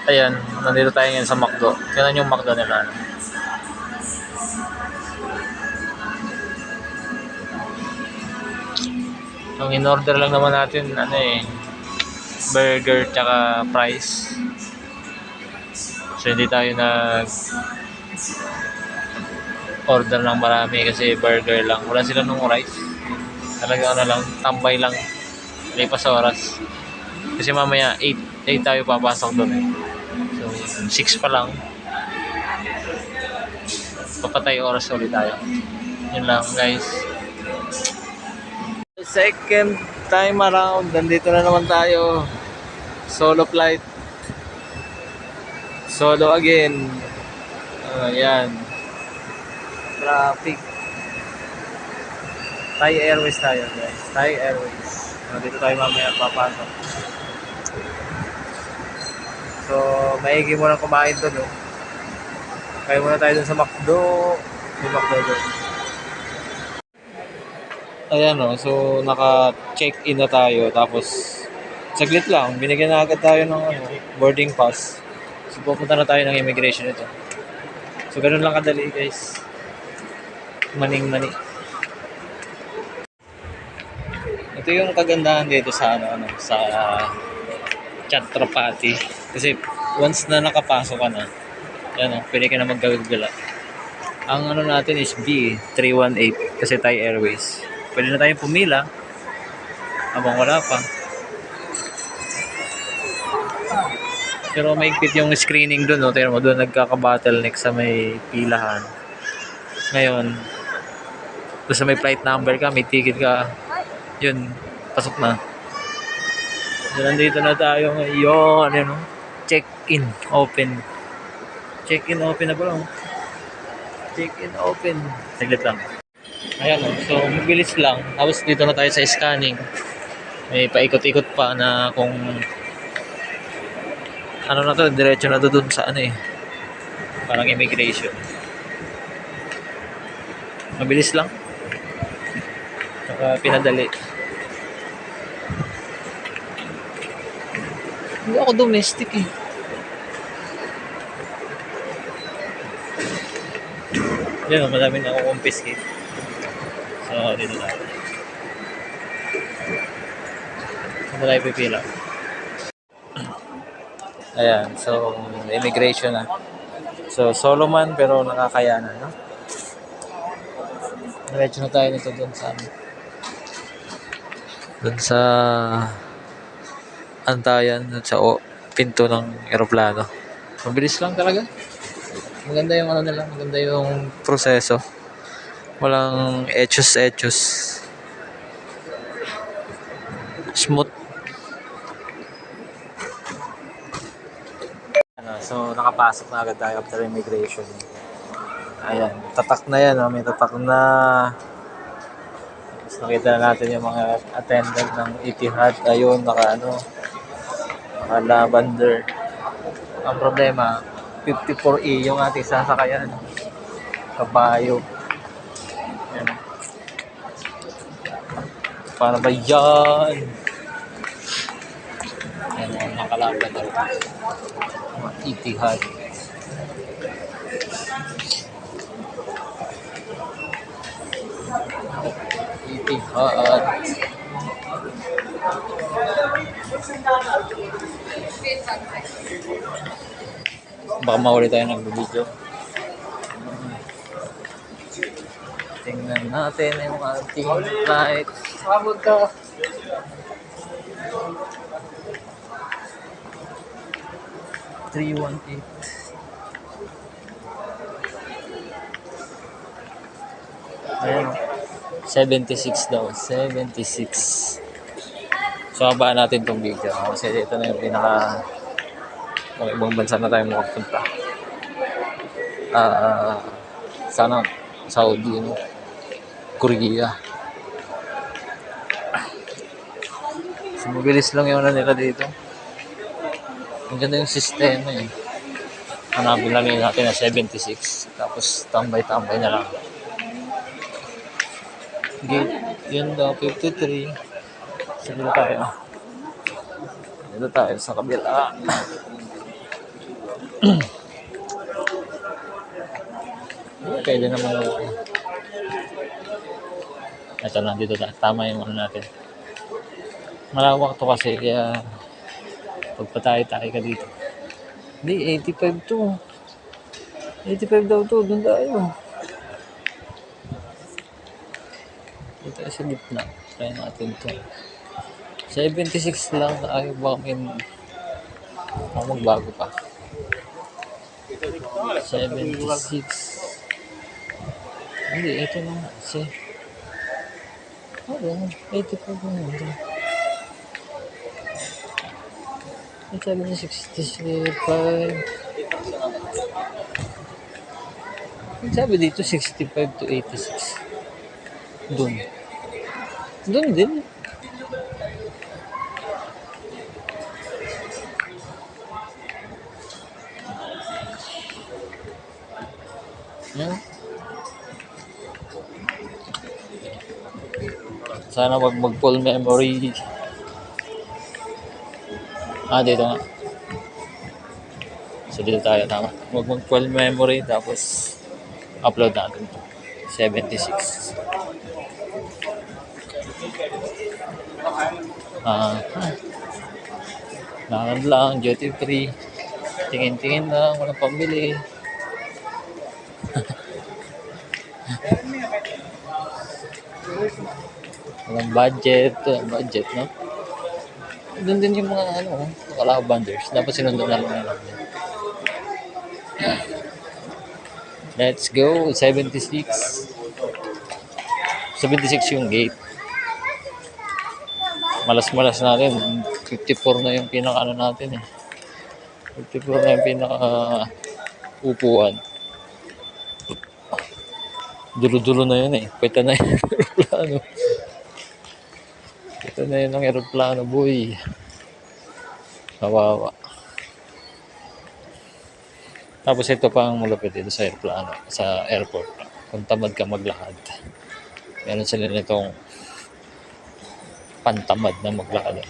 Ayan, nandito tayo ngayon sa McDo. Tingnan yung McDo nila. Ang in-order lang naman natin, burger tsaka fries. So hindi tayo order ng marami kasi burger lang. Wala sila nung rice. Talaga lang, tambay lang. Lipas sa oras. Kasi mamaya 8 tayo papasok doon eh. So 6 pa lang. Papatay oras ulit tayo. Yun lang guys. Second time around, nandito na naman tayo. Solo flight. Solo again. Ayan. Traffic. Thai Airways tayo guys. Thai Airways. Dito tayo mamaya papasok. So, maigi mo nang kumain doon. Oh. Kaya muna tayo dun sa McDo. May McDo doon. Ayan o, so naka-check-in na tayo. Tapos, saglit lang. Binigyan na agad tayo ng boarding pass. So, pupunta na tayo ng immigration ito. So, ganun lang kadali guys. Maning-mani. Ito yung kagandahan dito sa sa Chhatrapati. Kasi once na nakapasok ka na, yan pwede ka na maggagala. Ang natin is B318 kasi Thai Airways. Pwede na tayong pumila habang wala pa. Pero may ikpit yung screening doon, no? Tignan mo, doon nagkaka-bottleneck sa may pilahan. Ngayon, doon sa may flight number ka, may ticket ka, yun, pasok na. So, nandito na tayo ngayon, yun, no? Check-in, open. Check-in, open na ba? Check-in, open. Saglit lang. Ayan o, so mabilis lang. Tapos dito na tayo sa scanning. May paikot-ikot pa na kung ano na to, diretso na to dun sa parang immigration. Mabilis lang. Saka pinadali. Hindi ako domestic eh. Yan o, madami na ako confiscate. So, dito tayo. Saan tayo pipila? Ayan, so, immigration na. So, solo man, pero nakakayanan, no? Diretso na tayo nito doon sa antayan, doon sa pinto ng eroplano. Mabilis lang talaga. Maganda yung nila, maganda yung proseso. Walang etchos. Smooth. So, nakapasok na agad tayo after immigration. Ayan, tatak na yan. May tatak na. Tapos nakita na natin yung mga attendant ng Etihad. Ayun, naka lavender. Ang problema, 54E yung ating sasakayan. Kabayo. Ayan. Para ba yan? Ayan, nakalaban daw. Etihad. Etihad. Baka mahuli tayo nag-video. Tingnan natin yung ating flight. Sabog ka. $318. Ayan. 76 daw. 76. So, habaan natin itong video. Kasi ito na yung ibang bansa na tayo makapunta. Sana Saudi, Korea. So, mabilis lang yung nila dito. Ang ganda yung sistema eh. Hanapin lang natin na 76. Tapos tambay-tambay na lang. Gate, yun daw, 53. Sige tayo. Dito tayo sa kabila. Pwede naman ako. Ito lang dito na. Tama yung ano natin. Malawak to kasi kaya pagpatay-tayo ka dito. Hindi, 85 to. 85 daw to. Doon tayo. Dito tayo sa gitna. Try natin to. 76 lang. Ayaw ba kami magbago pa. 76. Hindi, ito na nga. Oo, 85 na nga. 65. Sabi dito 65 to 86. Doon din. Yan. Sana wag mag-full memory. Dito nga. So dito tayo, tama. Wag mag-full memory tapos upload natin to. 76. Lakad lang, duty free. Tingin-tingin lang, walang pambili. Walang budget, no? Doon din yung mga kalabanders. Dapat sinundo na lang. Let's go, 76. 76 yung gate. Malas-malas natin. 54 na yung pinaka natin eh. 54 na yung pinaka upuan. Dulo-dulo na yun eh. Pwede na yung aeroplano. Ito na yun ang aeroplano, boy. Kawawa. Tapos ito pa ang malupit dito sa aeroplano, sa airport. Kung tamad ka maglakad. Meron sila nitong pantamad na maglakad.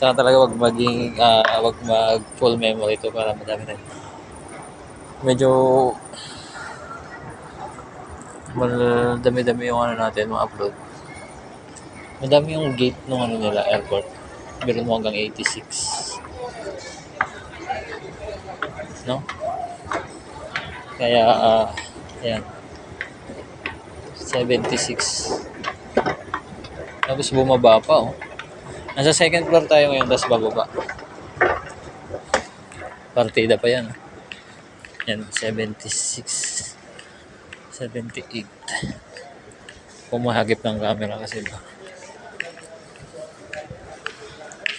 Sana talaga wag mag full memory ito para madami na. Medyo dami-dami yung natin, mga upload. Madami yung gate ng nila, airport. Meron mo hanggang 86. No? Kaya, ayan. 76. Tapos bumaba pa, Nasa second floor tayo ngayon, tapos bababa. Partida pa yan. Yan, 76. 78. Pumahagip ng camera kasi ba.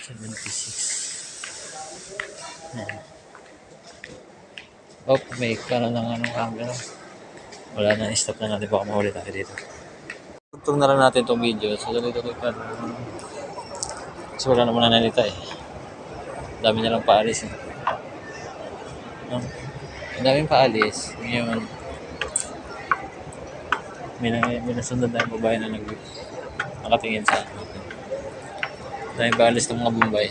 76. Yan. May kanan ng camera. Wala na, stop na natin. Baka mahuli tayo dito. Tugtog na lang natin itong video. So, dito ka. Kasi wala naman nanalita eh. Dami na lang paalis eh. Ang daming paalis. Ngayon, may nasundan tayong babae na nakatingin sa akin. Daming paalis ng mga Bombay.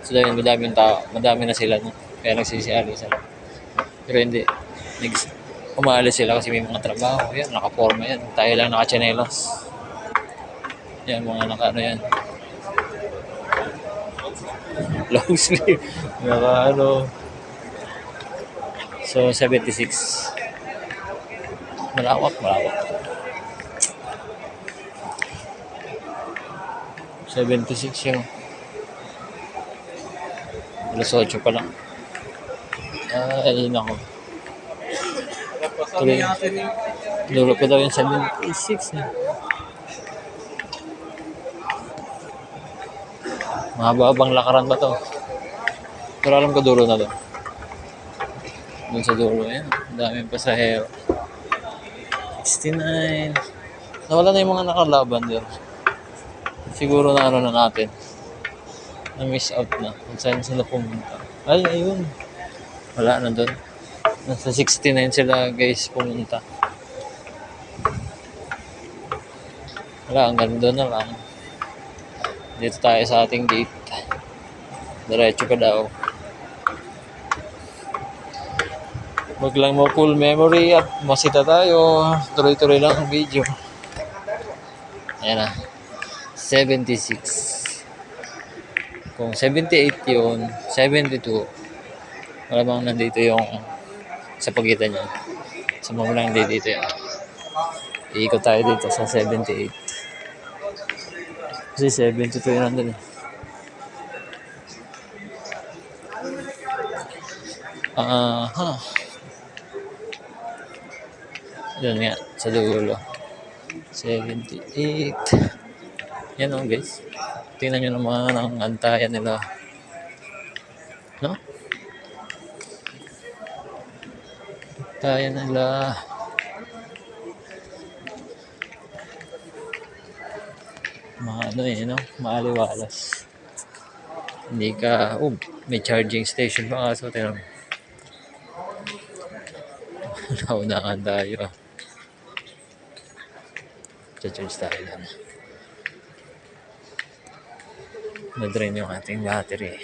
So dahil madaming tao, madami na sila, kaya nagsisiali sila. Pero hindi. Umaalis sila kasi may mga trabaho. Yan, nakaporma yan. Tayo lang nakachanelas. Yan, mga yan. Long sleeve. So, 76. Malawak. 76 yung alas 8 pa lang. Ay, nako. Dulo ko daw yung 76 na. Mahaba-habang lakaran ba to? Pero alam ko dulo na to. Doon sa dulo yan. Ang daming pasahero. 69. Nawala na yung mga nakalaban doon. Siguro na na natin. Na-miss out na. Kung saan sila pumunta. Ay, ayun. Wala na doon. Nasa 69 sila guys pumunta. Wala, hanggang doon na lang. Dito tayo sa ating gate. Diretso ka daw. Wag lang mo full memory at masita tayo. Tuloy-tuloy lang ang video. Ayan na. 76. Kung 78 yun, 72. Malamang nandito yung sa pagitan niya. Sa mamulang dito yan. Iikot tayo dito sa 78. Kasi 72 yun nandun. Yun nga, sa dulo. 78. Yan o guys. Tingnan nyo naman ang antayan nila. No? Antayan nila. Maaliwalas. Hindi ka, may charging station pa kaso, tingnan mo. Naunahan tayo. Charge tayo lang. Na-drain yung ating battery.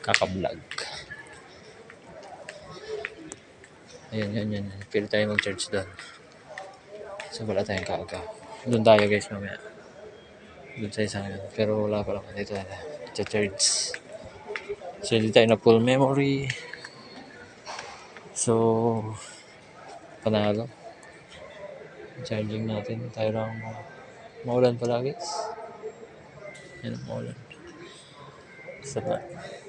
Kaka-vlog. Ayun. Pwede tayo mag-charge doon. So wala tayong kaka. Doon tayo guys mamaya. Doon sa isang yun. Pero wala pa lang. Dito tayo. Charge. So hindi tayo na full memory. So panalo. Charging natin. Tayo lang maulan pala guys. Yan, maulan. Sarap na.